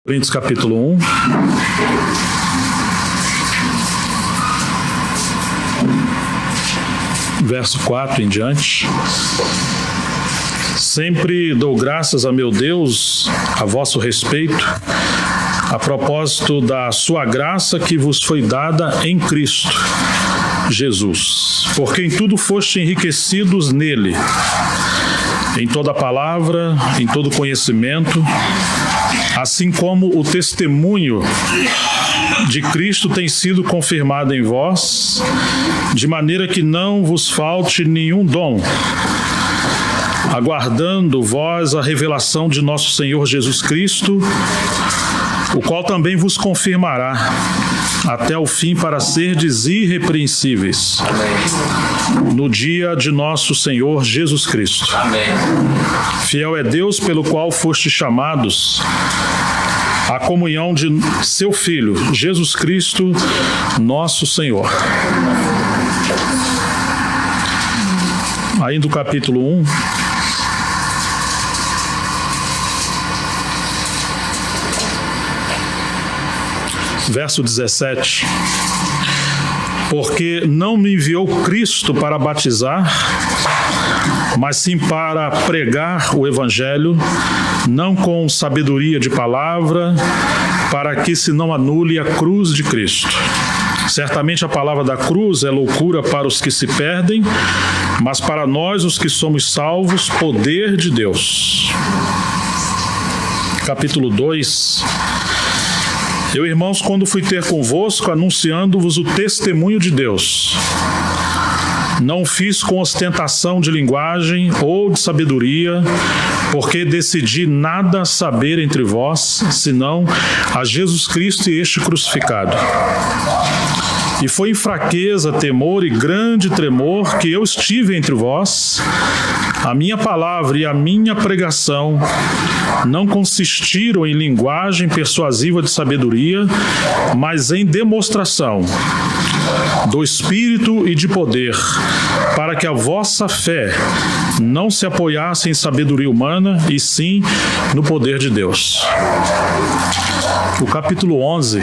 Coríntios capítulo 1. Verso 4 em diante. Sempre dou graças a meu Deus a vosso respeito, a propósito da sua graça que vos foi dada em Cristo Jesus, porque em tudo foste enriquecidos nele, em toda palavra, em todo conhecimento, assim como o testemunho de Cristo tem sido confirmado em vós, de maneira que não vos falte nenhum dom, aguardando vós a revelação de nosso Senhor Jesus Cristo, o qual também vos confirmará até o fim para serdes irrepreensíveis no dia de nosso Senhor Jesus Cristo. Amém. Fiel é Deus pelo qual foste chamados à comunhão de seu Filho, Jesus Cristo, nosso Senhor. Ainda o capítulo 1. Verso 17. Porque não me enviou Cristo para batizar, mas sim para pregar o Evangelho, não com sabedoria de palavra, para que se não anule a cruz de Cristo. Certamente a palavra da cruz é loucura para os que se perdem, mas para nós, os que somos salvos, poder de Deus. Capítulo 2. Eu, irmãos, quando fui ter convosco, anunciando-vos o testemunho de Deus, não fiz com ostentação de linguagem ou de sabedoria, porque decidi nada saber entre vós, senão a Jesus Cristo e este crucificado. E foi em fraqueza, temor e grande tremor que eu estive entre vós. A minha palavra e a minha pregação não consistiram em linguagem persuasiva de sabedoria, mas em demonstração do Espírito e de poder, para que a vossa fé não se apoiasse em sabedoria humana, e sim no poder de Deus. O capítulo 11.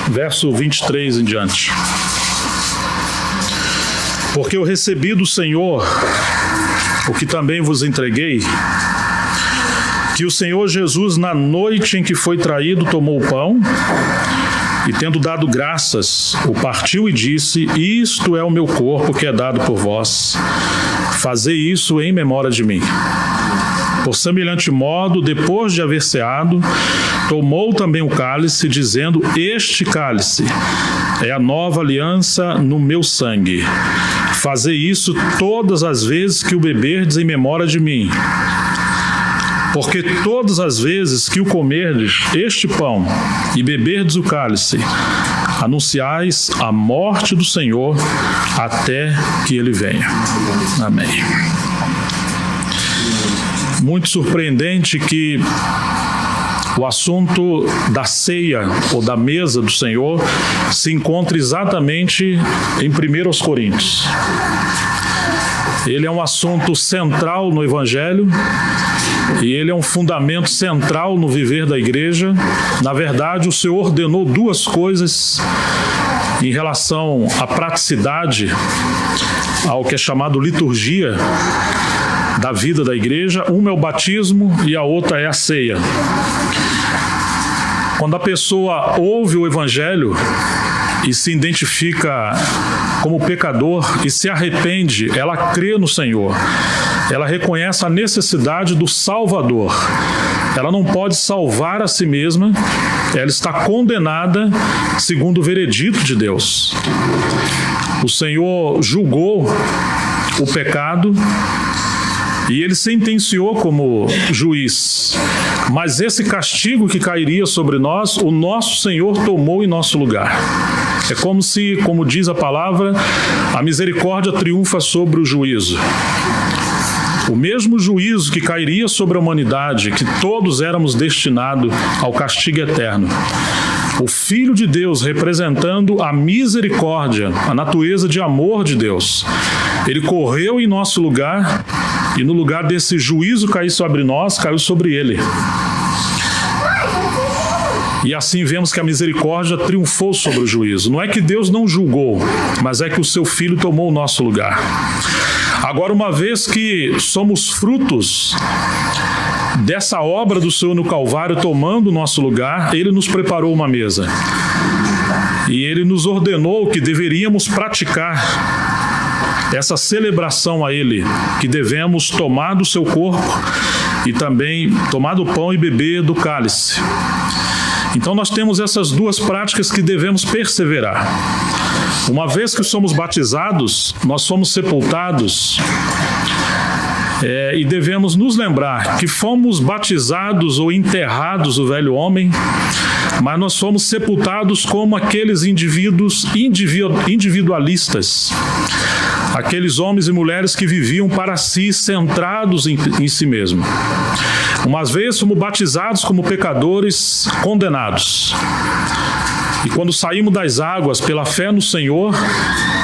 Verso 23 em diante. Porque eu recebi do Senhor o que também vos entreguei, que o Senhor Jesus, na noite em que foi traído, tomou o pão e, tendo dado graças, o partiu e disse: isto é o meu corpo que é dado por vós. Fazei isso em memória de mim. Por semelhante modo, depois de haver ceado, tomou também o cálice, dizendo: este cálice é a nova aliança no meu sangue. Fazei isso todas as vezes que o beberdes em memória de mim. Porque todas as vezes que o comerdes este pão e beberdes o cálice, anunciais a morte do Senhor até que ele venha. Amém. Muito surpreendente que o assunto da ceia ou da mesa do Senhor se encontra exatamente em 1 Coríntios. Ele é um assunto central no Evangelho e ele é um fundamento central no viver da igreja. Na verdade, o Senhor ordenou duas coisas em relação à praticidade, ao que é chamado liturgia da vida da igreja. Uma é o batismo e a outra é a ceia. Quando a pessoa ouve o Evangelho e se identifica como pecador e se arrepende, ela crê no Senhor. Ela reconhece a necessidade do Salvador. Ela não pode salvar a si mesma. Ela está condenada segundo o veredito de Deus. O Senhor julgou o pecado e ele sentenciou como juiz. Mas esse castigo que cairia sobre nós, o nosso Senhor tomou em nosso lugar. É como se, como diz a palavra, a misericórdia triunfa sobre o juízo. o mesmo juízo que cairia sobre a humanidade, que todos éramos destinados ao castigo eterno. O Filho de Deus, representando a misericórdia, a natureza de amor de Deus, ele correu em nosso lugar e no lugar desse juízo cair sobre nós, caiu sobre ele. E assim vemos que a misericórdia triunfou sobre o juízo. Não é que Deus não julgou, mas é que o seu Filho tomou o nosso lugar. Agora, uma vez que somos frutos dessa obra do Senhor no Calvário, tomando o nosso lugar, ele nos preparou uma mesa. E ele nos ordenou que deveríamos praticar essa celebração a ele, que devemos tomar do seu corpo e também tomar do pão e beber do cálice. Então nós temos essas duas práticas que devemos perseverar. Uma vez que somos batizados, nós somos sepultados, e devemos nos lembrar que fomos batizados ou enterrados o velho homem, mas nós fomos sepultados como aqueles indivíduos individualistas, aqueles homens e mulheres que viviam para si, centrados em si mesmo. Uma vez fomos batizados como pecadores condenados. E quando saímos das águas pela fé no Senhor,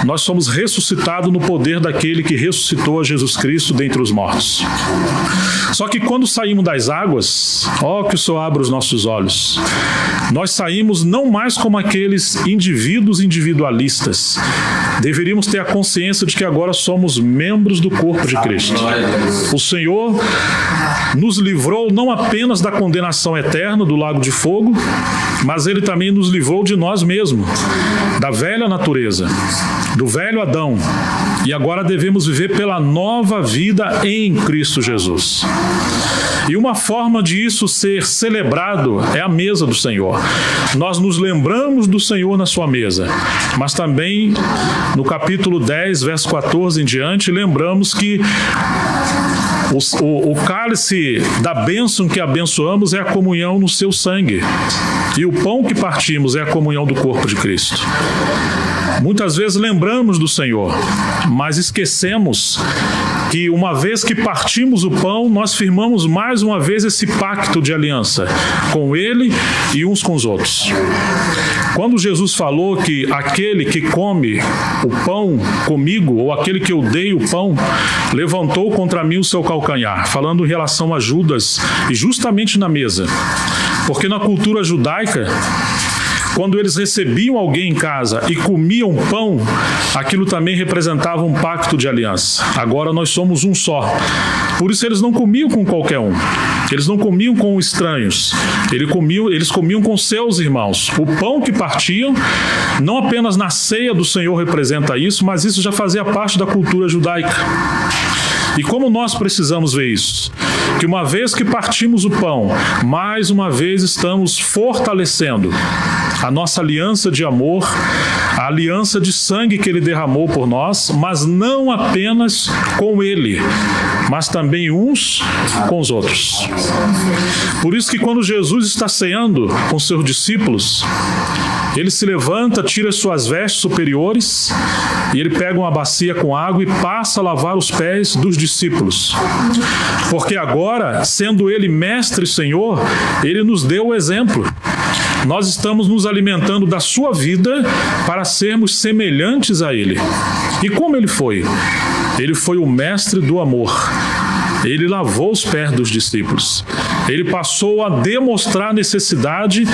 nós somos ressuscitados no poder daquele que ressuscitou a Jesus Cristo dentre os mortos. Só que quando saímos das águas, que o Senhor abra os nossos olhos, nós saímos não mais como aqueles indivíduos individualistas. Deveríamos ter a consciência de que agora somos membros do corpo de Cristo. O Senhor nos livrou não apenas da condenação eterna do lago de fogo, mas Ele também nos livrou de nós mesmos, da velha natureza, do velho Adão. E agora devemos viver pela nova vida em Cristo Jesus. E uma forma de isso ser celebrado é a mesa do Senhor. Nós nos lembramos do Senhor na sua mesa, mas também no capítulo 10, verso 14 em diante, lembramos que o cálice da bênção que abençoamos é a comunhão no seu sangue. E o pão que partimos é a comunhão do corpo de Cristo. Muitas vezes lembramos do Senhor, mas esquecemos que uma vez que partimos o pão, nós firmamos mais uma vez esse pacto de aliança com Ele e uns com os outros. Quando Jesus falou que aquele que come o pão comigo, ou aquele que eu dei o pão, levantou contra mim o seu calcanhar, falando em relação a Judas, e justamente na mesa. Porque na cultura judaica, quando eles recebiam alguém em casa e comiam pão, aquilo também representava um pacto de aliança. Agora nós somos um só. Por isso eles não comiam com qualquer um. Eles não comiam com estranhos. Eles comiam com seus irmãos. O pão que partiam, não apenas na ceia do Senhor representa isso, mas isso já fazia parte da cultura judaica. E como nós precisamos ver isso? Que uma vez que partimos o pão, mais uma vez estamos fortalecendo a nossa aliança de amor, a aliança de sangue que Ele derramou por nós, mas não apenas com Ele, mas também uns com os outros. Por isso que quando Jesus está ceando com seus discípulos, Ele se levanta, tira as suas vestes superiores e Ele pega uma bacia com água e passa a lavar os pés dos discípulos. Porque agora, sendo Ele mestre e Senhor, Ele nos deu o exemplo. Nós estamos nos alimentando da sua vida para sermos semelhantes a Ele. E como Ele foi? Ele foi o mestre do amor. Ele lavou os pés dos discípulos. Ele passou a demonstrar a necessidade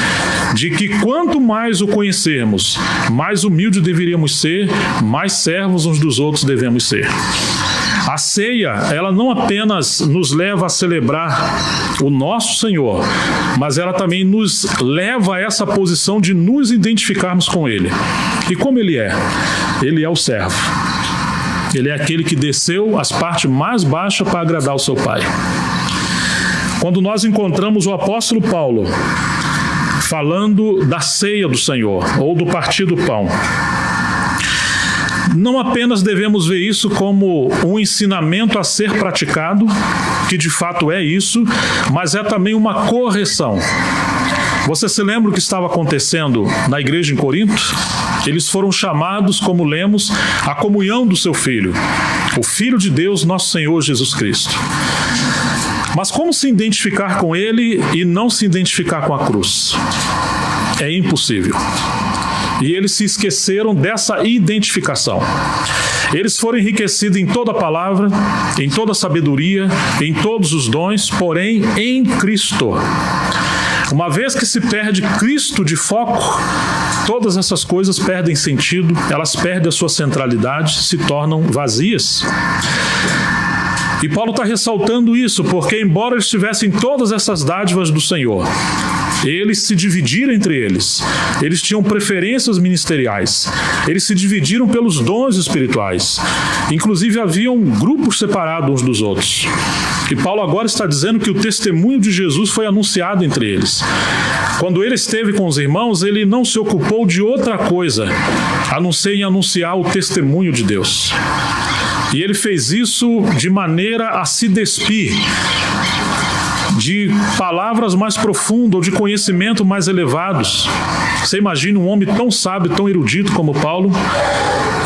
de que quanto mais o conhecermos, mais humilde deveríamos ser, mais servos uns dos outros devemos ser. A ceia, ela não apenas nos leva a celebrar o nosso Senhor, mas ela também nos leva a essa posição de nos identificarmos com Ele. E como Ele é? Ele é o servo. Ele é aquele que desceu às partes mais baixas para agradar o seu Pai. Quando nós encontramos o apóstolo Paulo falando da ceia do Senhor, ou do partir do pão, não apenas devemos ver isso como um ensinamento a ser praticado, que de fato é isso, mas é também uma correção. Você se lembra o que estava acontecendo na igreja em Corinto? Eles foram chamados, como lemos, à comunhão do seu Filho. o Filho de Deus, nosso Senhor Jesus Cristo. Mas como se identificar com ele e não se identificar com a cruz? É impossível. E eles se esqueceram dessa identificação. Eles foram enriquecidos em toda a palavra, em toda a sabedoria, em todos os dons, porém em Cristo. Uma vez que se perde Cristo de foco, todas essas coisas perdem sentido, elas perdem a sua centralidade, se tornam vazias. E Paulo está ressaltando isso, porque embora eles tivessem todas essas dádivas do Senhor, eles se dividiram entre eles. Eles tinham preferências ministeriais. Eles se dividiram pelos dons espirituais. Inclusive, haviam grupos separados uns dos outros. E Paulo agora está dizendo que o testemunho de Jesus foi anunciado entre eles. Quando ele esteve com os irmãos, ele não se ocupou de outra coisa, a não ser em anunciar o testemunho de Deus. E ele fez isso de maneira a se despir de palavras mais profundas ou de conhecimento mais elevados. Você imagina um homem tão sábio, tão erudito como Paulo,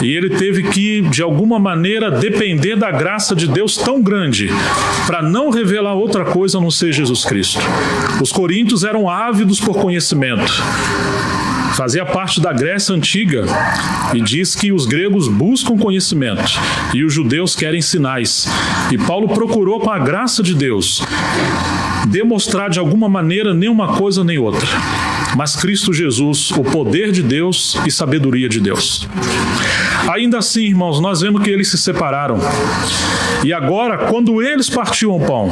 e ele teve que, de alguma maneira, depender da graça de Deus tão grande para não revelar outra coisa a não ser Jesus Cristo. Os coríntios eram ávidos por conhecimento. Fazia parte da Grécia Antiga e diz que os gregos buscam conhecimento e os judeus querem sinais. E Paulo procurou, com a graça de Deus, demonstrar de alguma maneira nem uma coisa nem outra, mas Cristo Jesus, o poder de Deus e sabedoria de Deus. Ainda assim, irmãos, nós vemos que eles se separaram. E agora, quando eles partiam o pão,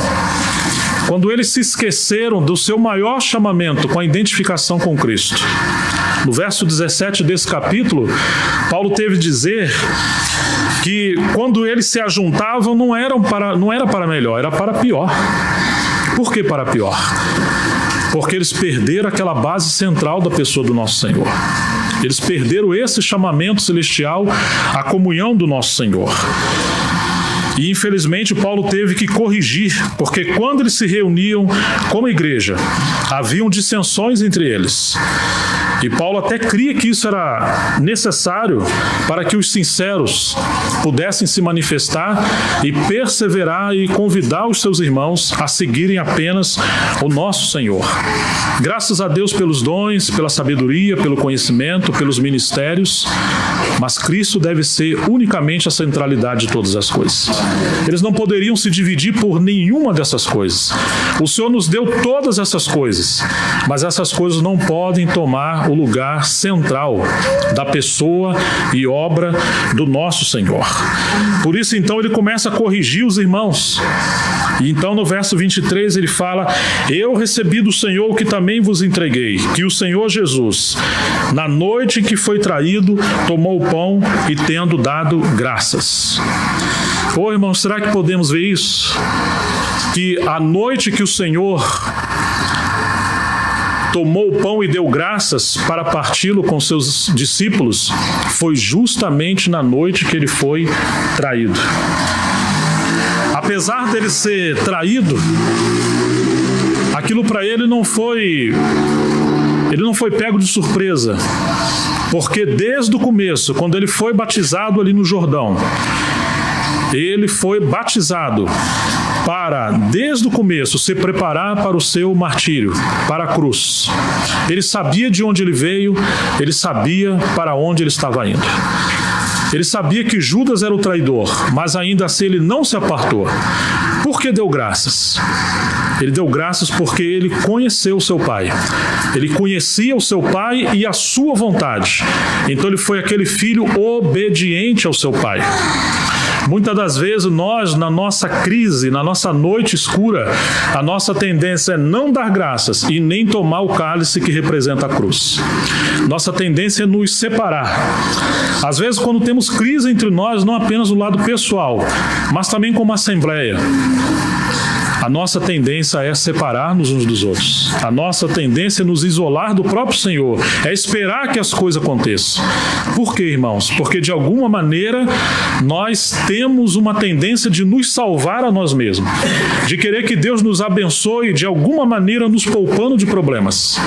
quando eles se esqueceram do seu maior chamamento com a identificação com Cristo, no verso 17 desse capítulo, Paulo teve de dizer que quando eles se ajuntavam não era para melhor, era para pior. Por que para pior? Porque eles perderam aquela base central da pessoa do nosso Senhor. Eles perderam esse chamamento celestial, a comunhão do nosso Senhor. E infelizmente Paulo teve que corrigir, porque quando eles se reuniam como igreja, haviam dissensões entre eles. E Paulo até cria que isso era necessário para que os sinceros pudessem se manifestar e perseverar e convidar os seus irmãos a seguirem apenas o nosso Senhor. Graças a Deus pelos dons, pela sabedoria, pelo conhecimento, pelos ministérios, mas Cristo deve ser unicamente a centralidade de todas as coisas. Eles não poderiam se dividir por nenhuma dessas coisas. O Senhor nos deu todas essas coisas, mas essas coisas não podem tomar o lugar central da pessoa e obra do nosso Senhor. Por isso, então, ele começa a corrigir os irmãos. E então, no verso 23, ele fala: eu recebi do Senhor o que também vos entreguei, que o Senhor Jesus, na noite em que foi traído, tomou o pão e, tendo dado graças. Ô, irmãos, será que podemos ver isso? Que a noite que o Senhor tomou o pão e deu graças para parti-lo com seus discípulos, foi justamente na noite que ele foi traído. Apesar dele ser traído, aquilo para ele não foi pego de surpresa, porque desde o começo, quando ele foi batizado ali no Jordão, ele foi batizado para, desde o começo, se preparar para o seu martírio, para a cruz. Ele sabia de onde ele veio, ele sabia para onde ele estava indo. Ele sabia que Judas era o traidor, mas ainda assim ele não se apartou. Por que deu graças? Ele deu graças porque ele conheceu o seu pai. Ele conhecia o seu pai e a sua vontade. Então ele foi aquele filho obediente ao seu pai. Muitas das vezes nós, na nossa crise, na nossa noite escura, a nossa tendência é não dar graças e nem tomar o cálice que representa a cruz. Nossa tendência é nos separar. Às vezes, quando temos crise entre nós, não apenas do lado pessoal, mas também como assembleia, a nossa tendência é separar-nos uns dos outros. A nossa tendência é nos isolar do próprio Senhor, é esperar que as coisas aconteçam. Por quê, irmãos? Porque de alguma maneira nós temos uma tendência de nos salvar a nós mesmos, de querer que Deus nos abençoe de alguma maneira nos poupando de problemas.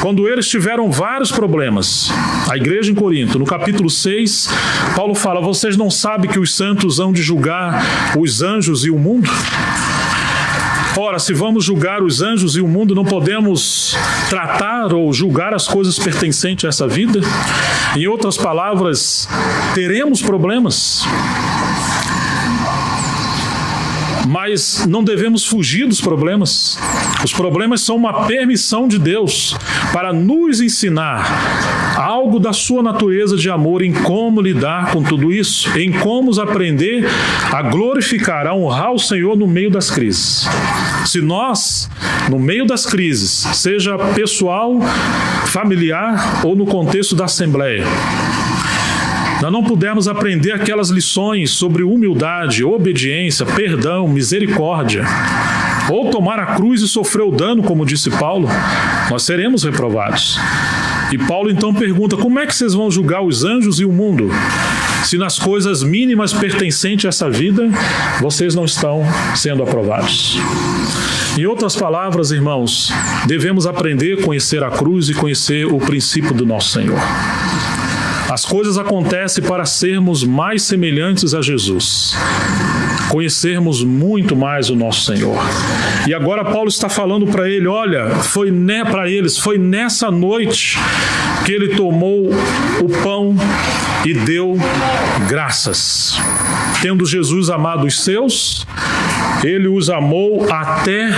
quando eles tiveram vários problemas. A igreja em Corinto, no capítulo 6, Paulo fala: vocês não sabem que os santos hão de julgar os anjos e o mundo? Ora, se vamos julgar os anjos e o mundo, não podemos tratar ou julgar as coisas pertencentes a essa vida? Em outras palavras, teremos problemas. Mas não devemos fugir dos problemas. Os problemas são uma permissão de Deus para nos ensinar algo da sua natureza de amor, em como lidar com tudo isso, em como aprender a glorificar, a honrar o Senhor no meio das crises. Se nós, no meio das crises, seja pessoal, familiar ou no contexto da Assembleia, nós não pudermos aprender aquelas lições sobre humildade, obediência, perdão, misericórdia, ou tomar a cruz e sofrer o dano, como disse Paulo, nós seremos reprovados. E Paulo então pergunta: como é que vocês vão julgar os anjos e o mundo, se nas coisas mínimas pertencentes a essa vida, vocês não estão sendo aprovados? Em outras palavras, irmãos, devemos aprender a conhecer a cruz e conhecer o princípio do nosso Senhor. As coisas acontecem para sermos mais semelhantes a Jesus, conhecermos muito mais o nosso Senhor. E agora Paulo está falando para ele: olha, foi nessa noite que ele tomou o pão e deu graças. Tendo Jesus amado os seus, ele os amou até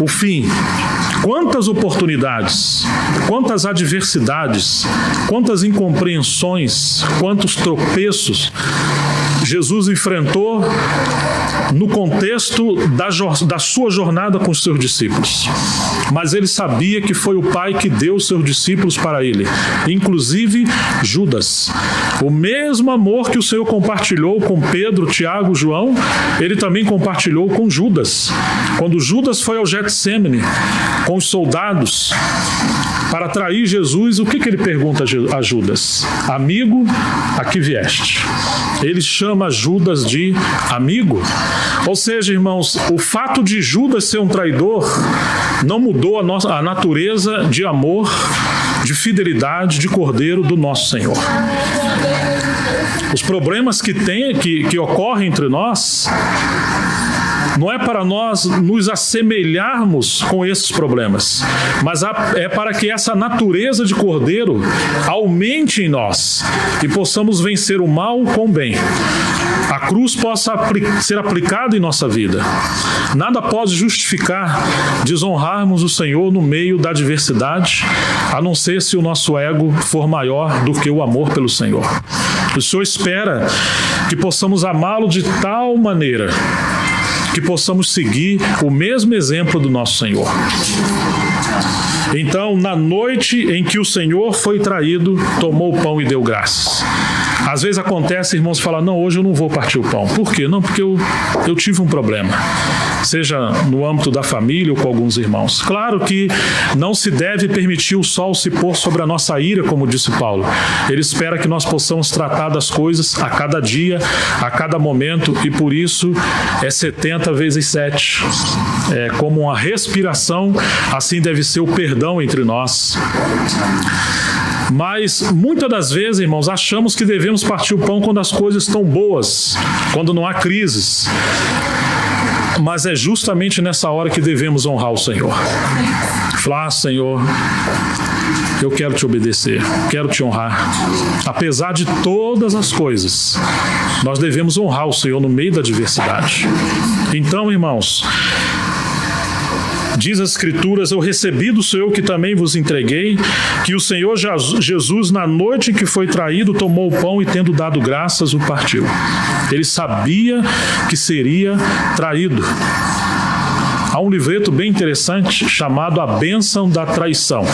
o fim. Quantas oportunidades, quantas adversidades, quantas incompreensões, quantos tropeços Jesus enfrentou no contexto da sua jornada com os seus discípulos. Mas ele sabia que foi o Pai que deu os seus discípulos para ele, inclusive Judas. O mesmo amor que o Senhor compartilhou com Pedro, Tiago, João, ele também compartilhou com Judas. Quando Judas foi ao Getsêmani com os soldados para trair Jesus, o que ele pergunta a Judas? Amigo, a que vieste? Ele chama Judas de amigo. Ou seja, irmãos, o fato de Judas ser um traidor não mudou a natureza de amor, de fidelidade, de cordeiro do nosso Senhor. Os problemas que ocorrem entre nós não é para nós nos assemelharmos com esses problemas, mas é para que essa natureza de cordeiro aumente em nós e possamos vencer o mal com o bem. A cruz possa ser aplicada em nossa vida. Nada pode justificar desonrarmos o Senhor no meio da adversidade, a não ser se o nosso ego for maior do que o amor pelo Senhor. O Senhor espera que possamos amá-lo de tal maneira que possamos seguir o mesmo exemplo do nosso Senhor. Então, na noite em que o Senhor foi traído, tomou o pão e deu graças. Às vezes acontece, irmãos, falar: não, hoje eu não vou partir o pão. Por quê? Não, porque eu tive um problema. Seja no âmbito da família ou com alguns irmãos. Claro que não se deve permitir o sol se pôr sobre a nossa ira, como disse Paulo. Ele espera que nós possamos tratar das coisas a cada dia, a cada momento, e por isso é 70 vezes 7. É como uma respiração, assim deve ser o perdão entre nós. Mas muitas das vezes, irmãos, achamos que devemos partir o pão quando as coisas estão boas, quando não há crises. Mas é justamente nessa hora que devemos honrar o Senhor. Falar: Senhor, eu quero te obedecer, quero te honrar. Apesar de todas as coisas, nós devemos honrar o Senhor no meio da adversidade. Então, irmãos, diz as Escrituras: eu recebi do Senhor que também vos entreguei, que o Senhor Jesus, na noite em que foi traído, tomou o pão e, tendo dado graças, o partiu. Ele sabia que seria traído. Há um livreto bem interessante chamado A Bênção da Traição,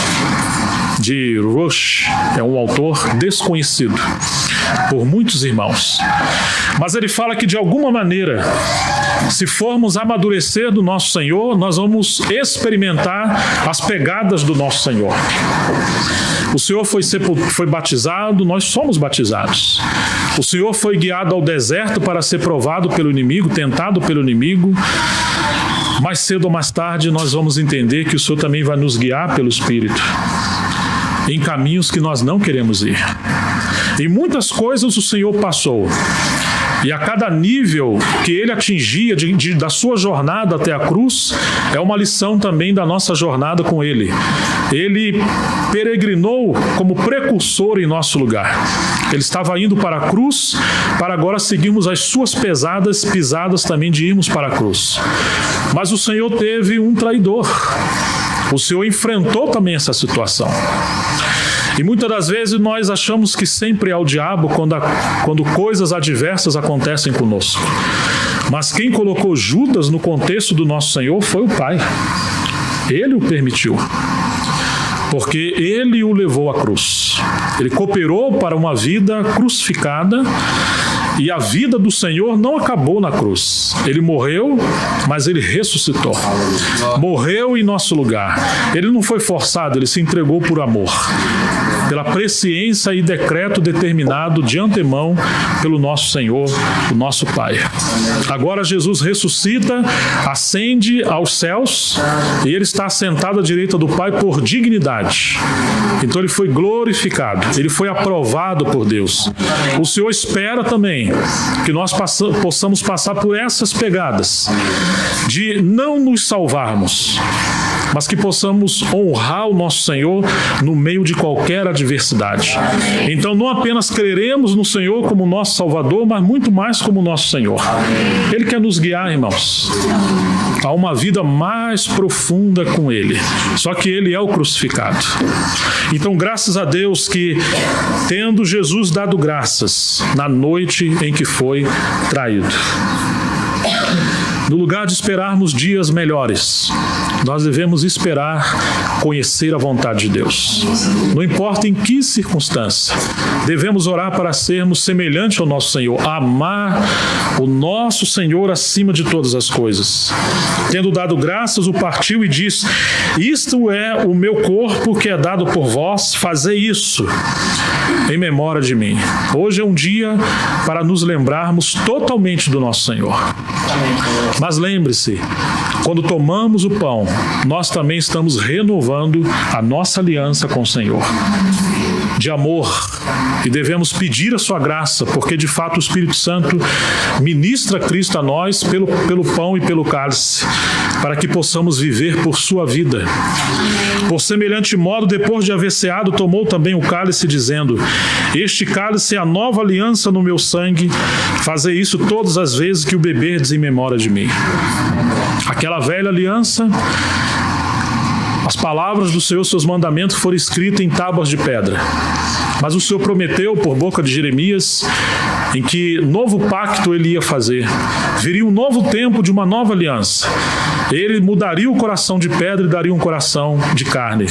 de Rush. É um autor desconhecido por muitos irmãos. Mas ele fala que, de alguma maneira, se formos amadurecer do nosso Senhor, nós vamos experimentar as pegadas do nosso Senhor. O Senhor foi batizado, nós somos batizados. O Senhor foi guiado ao deserto para ser provado pelo inimigo, tentado pelo inimigo. mais cedo ou mais tarde nós vamos entender que o Senhor também vai nos guiar pelo Espírito em caminhos que nós não queremos ir. Em muitas coisas o Senhor passou. E a cada nível que ele atingia da sua jornada até a cruz, é uma lição também da nossa jornada com ele. Ele peregrinou como precursor em nosso lugar. Ele estava indo para a cruz, para agora seguirmos as suas pesadas pisadas também de irmos para a cruz. Mas o Senhor teve um traidor. O Senhor enfrentou também essa situação. E muitas das vezes nós achamos que sempre é o diabo quando coisas adversas acontecem conosco. Mas quem colocou Judas no contexto do nosso Senhor foi o Pai. Ele o permitiu, porque ele o levou à cruz. Ele cooperou para uma vida crucificada. E a vida do Senhor não acabou na cruz. Ele morreu, mas ele ressuscitou. Morreu em nosso lugar. Ele não foi forçado, ele se entregou por amor, pela presciência e decreto determinado de antemão pelo nosso Senhor, o nosso Pai. Agora Jesus ressuscita, ascende aos céus e ele está assentado à direita do Pai por dignidade. Então ele foi glorificado, ele foi aprovado por Deus. O Senhor espera também que nós possamos passar por essas pegadas de não nos salvarmos, mas que possamos honrar o nosso Senhor no meio de qualquer adversidade. Então não apenas creremos no Senhor como nosso Salvador, mas muito mais como nosso Senhor. Ele quer nos guiar, irmãos, a uma vida mais profunda com Ele. Só que Ele é o crucificado. Então graças a Deus que, tendo Jesus dado graças na noite em que foi traído, no lugar de esperarmos dias melhores, nós devemos esperar conhecer a vontade de Deus. Não importa em que circunstância, devemos orar para sermos semelhantes ao nosso Senhor, amar o nosso Senhor acima de todas as coisas. Tendo dado graças, o partiu e disse: isto é o meu corpo que é dado por vós, fazei isso em memória de mim. Hoje é um dia para nos lembrarmos totalmente do nosso Senhor. Mas lembre-se, quando tomamos o pão, nós também estamos renovando a nossa aliança com o Senhor, de amor, e devemos pedir a sua graça, porque de fato o Espírito Santo ministra Cristo a nós pelo pão e pelo cálice, para que possamos viver por sua vida. Por semelhante modo, depois de haver ceado, tomou também o cálice, dizendo: este cálice é a nova aliança no meu sangue, fazei isso todas as vezes que o beberdes em memória de mim. Aquela velha aliança, as palavras do Senhor, seus mandamentos foram escritas em tábuas de pedra. Mas o Senhor prometeu por boca de Jeremias em que novo pacto ele ia fazer. Viria um novo tempo de uma nova aliança. Ele mudaria o coração de pedra e daria um coração de carne.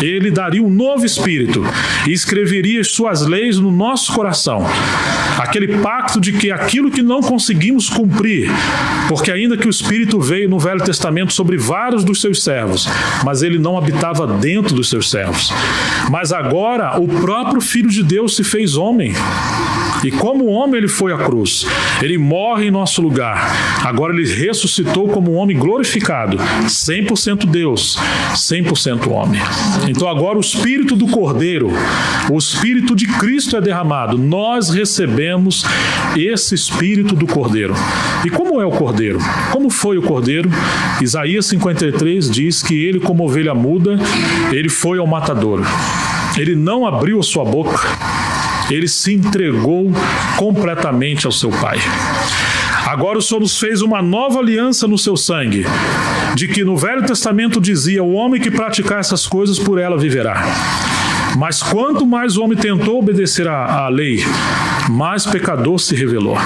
Ele daria um novo espírito e escreveria as suas leis no nosso coração. Aquele pacto de que aquilo que não conseguimos cumprir, porque ainda que o Espírito veio no Velho Testamento sobre vários dos seus servos, mas ele não habitava dentro dos seus servos. Mas agora o próprio Filho de Deus se fez homem. E como homem ele foi à cruz. Ele morre em nosso lugar. Agora ele ressuscitou como um homem glorificado. 100% Deus, 100% homem. Então agora o Espírito do Cordeiro, o Espírito de Cristo é derramado. Nós recebemos esse Espírito do Cordeiro. E como é o Cordeiro? Como foi o Cordeiro? Isaías 53 diz que ele, como ovelha muda, ele foi ao matadouro. Ele não abriu a sua boca. Ele se entregou completamente ao seu Pai. Agora o Senhor nos fez uma nova aliança no seu sangue, de que no Velho Testamento dizia: o homem que praticar essas coisas, por ela viverá. Mas quanto mais o homem tentou obedecer à lei, mais pecador se revelou.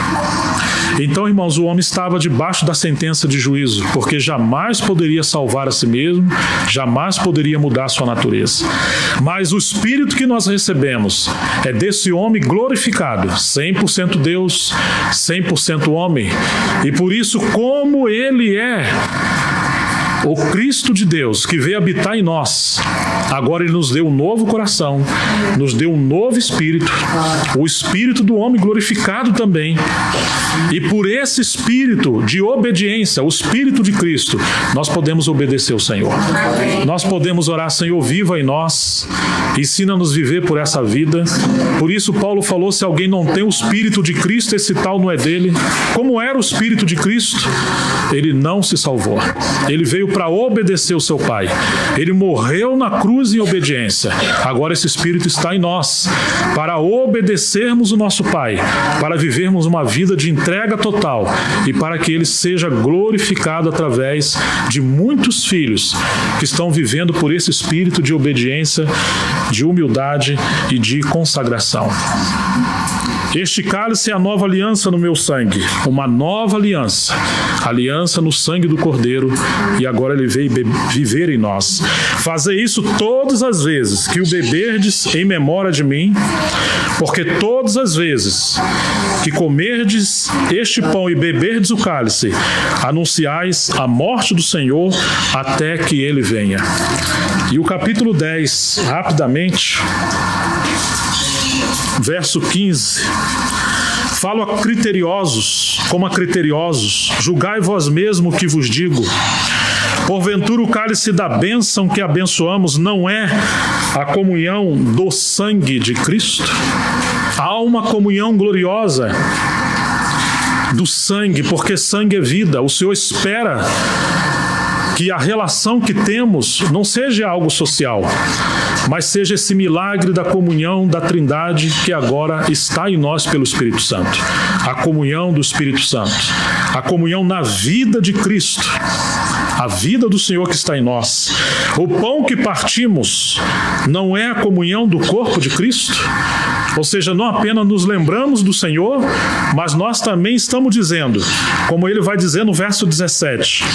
Então, irmãos, o homem estava debaixo da sentença de juízo, porque jamais poderia salvar a si mesmo, jamais poderia mudar a sua natureza. Mas o Espírito que nós recebemos é desse homem glorificado, 100% Deus, 100% homem. E por isso, como ele é O Cristo de Deus, que veio habitar em nós, agora Ele nos deu um novo coração, nos deu um novo Espírito, o Espírito do homem glorificado também. E por esse Espírito de obediência, o Espírito de Cristo, nós podemos obedecer ao Senhor. Nós podemos orar: Senhor, viva em nós, ensina-nos a viver por essa vida. Por isso Paulo falou: se alguém não tem o Espírito de Cristo, esse tal não é dele. Como era o Espírito de Cristo? Ele não se salvou. Ele veio para obedecer o seu Pai. Ele morreu na cruz em obediência. Agora esse Espírito está em nós para obedecermos o nosso Pai, para vivermos uma vida de entrega total e para que Ele seja glorificado através de muitos filhos que estão vivendo por esse espírito de obediência, de humildade e de consagração. Este cálice é a nova aliança no meu sangue, uma nova aliança, aliança no sangue do Cordeiro, e agora Ele veio viver em nós. Fazei isso todas as vezes que o beberdes em memória de mim, porque todas as vezes que comerdes este pão e beberdes o cálice, anunciais a morte do Senhor até que Ele venha. E o capítulo 10, rapidamente, verso 15, falo a criteriosos, como a criteriosos, julgai vós mesmo o que vos digo. Porventura o cálice da bênção que abençoamos não é a comunhão do sangue de Cristo? Há uma comunhão gloriosa do sangue, porque sangue é vida. O Senhor espera que a relação que temos não seja algo social, mas seja esse milagre da comunhão da Trindade que agora está em nós pelo Espírito Santo. A comunhão do Espírito Santo, a comunhão na vida de Cristo, a vida do Senhor que está em nós. O pão que partimos não é a comunhão do corpo de Cristo? Ou seja, não apenas nos lembramos do Senhor, mas nós também estamos dizendo, como ele vai dizer no verso 17,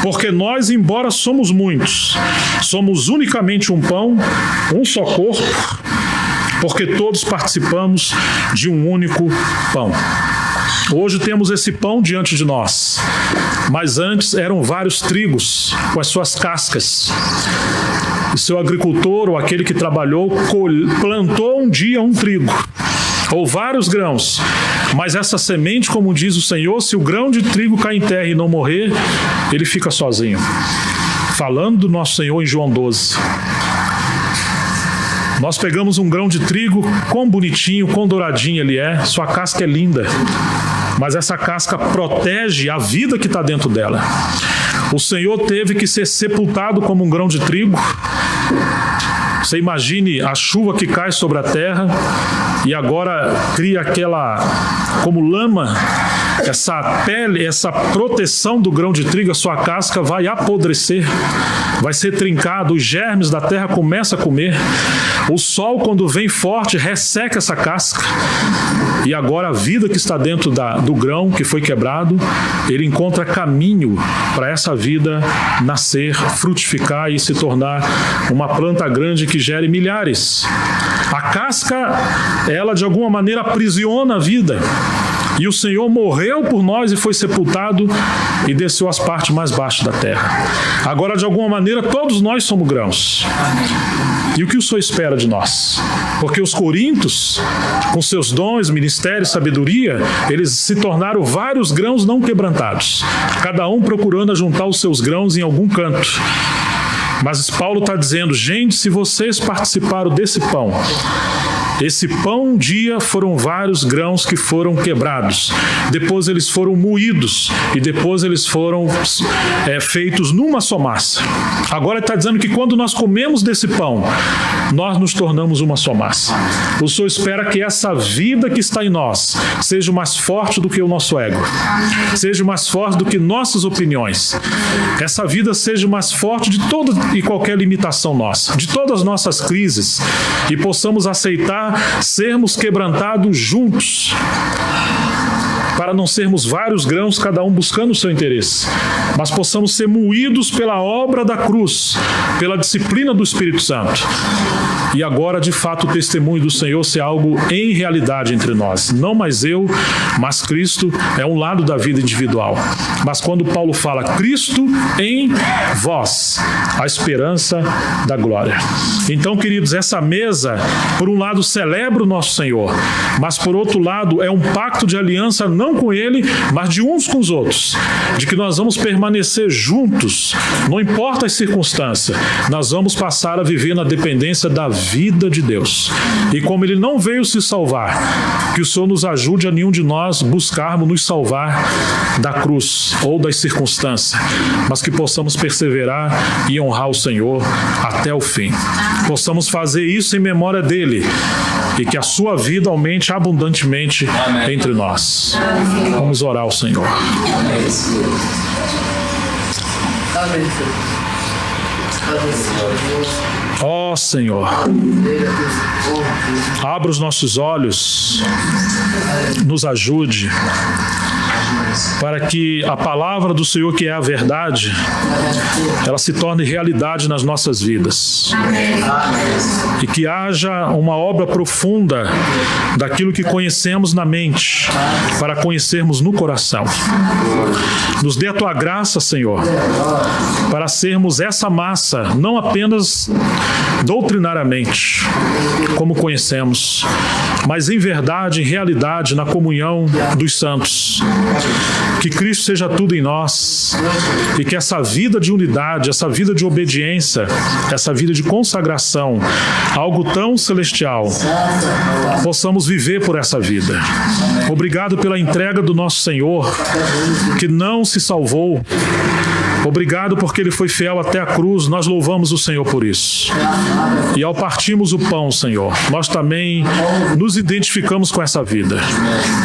porque nós, embora somos muitos, somos unicamente um pão, um só corpo, porque todos participamos de um único pão. Hoje temos esse pão diante de nós, mas antes eram vários trigos com as suas cascas. E seu agricultor, ou aquele que trabalhou, plantou um dia um trigo, ou vários grãos, mas essa semente, como diz o Senhor, se o grão de trigo cair em terra e não morrer, ele fica sozinho. Falando do nosso Senhor em João 12. Nós pegamos um grão de trigo, quão bonitinho, quão douradinho ele é, sua casca é linda, mas essa casca protege a vida que está dentro dela. O Senhor teve que ser sepultado como um grão de trigo. Você imagine a chuva que cai sobre a terra e agora cria aquela, como lama, essa pele, essa proteção do grão de trigo, a sua casca vai apodrecer, vai ser trincado, os germes da terra começam a comer. O sol, quando vem forte, resseca essa casca. E agora a vida que está dentro do grão que foi quebrado, ele encontra caminho para essa vida nascer, frutificar e se tornar uma planta grande que gere milhares. A casca, ela de alguma maneira aprisiona a vida. E o Senhor morreu por nós e foi sepultado e desceu às partes mais baixas da terra. Agora, de alguma maneira, todos nós somos grãos. E o que o Senhor espera de nós? Porque os coríntios, com seus dons, ministério, sabedoria, eles se tornaram vários grãos não quebrantados, cada um procurando ajuntar os seus grãos em algum canto. Mas Paulo está dizendo, gente, se vocês participaram desse pão, esse pão um dia foram vários grãos que foram quebrados, depois eles foram moídos e depois eles foram feitos numa só massa. Agora ele está dizendo que quando nós comemos desse pão, nós nos tornamos uma só massa. O Senhor espera que essa vida que está em nós seja mais forte do que o nosso ego, seja mais forte do que nossas opiniões. Essa vida seja mais forte de toda e qualquer limitação nossa, de todas as nossas crises, e possamos aceitar sermos quebrantados juntos, para não sermos vários grãos, cada um buscando o seu interesse, mas possamos ser moídos pela obra da cruz, pela disciplina do Espírito Santo. e agora, de fato, o testemunho do Senhor ser algo em realidade entre nós. Não mais eu, mas Cristo é um lado da vida individual. Mas quando Paulo fala Cristo em vós, a esperança da glória. Então, queridos, essa mesa, por um lado, celebra o nosso Senhor, mas por outro lado, é um pacto de aliança não com Ele, mas de uns com os outros, de que nós vamos permanecer juntos, não importa as circunstâncias, nós vamos passar a viver na dependência da vida de Deus. E como Ele não veio se salvar, que o Senhor nos ajude a nenhum de nós buscarmos nos salvar da cruz ou das circunstâncias, mas que possamos perseverar e honrar o Senhor até o fim. Possamos fazer isso em memória dEle e que a sua vida aumente abundantemente entre nós. Vamos orar ao Senhor. Ó Senhor, abra os nossos olhos, nos ajude, para que a palavra do Senhor, que é a verdade, ela se torne realidade nas nossas vidas. E que haja uma obra profunda daquilo que conhecemos na mente, para conhecermos no coração. Nos dê a Tua graça, Senhor, para sermos essa massa, não apenas doutrinariamente, como conhecemos, mas em verdade, em realidade, na comunhão dos santos. Que Cristo seja tudo em nós e que essa vida de unidade, essa vida de obediência, essa vida de consagração, algo tão celestial, possamos viver por essa vida. Obrigado pela entrega do nosso Senhor, que não se salvou. Obrigado porque Ele foi fiel até a cruz, nós louvamos o Senhor por isso. E ao partirmos o pão, Senhor, nós também nos identificamos com essa vida.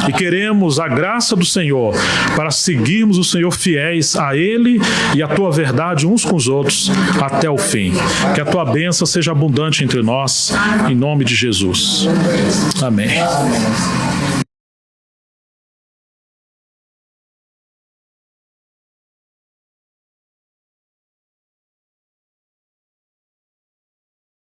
E queremos a graça do Senhor para seguirmos o Senhor fiéis a Ele e a Tua verdade uns com os outros até o fim. Que a Tua bênção seja abundante entre nós, em nome de Jesus. Amém.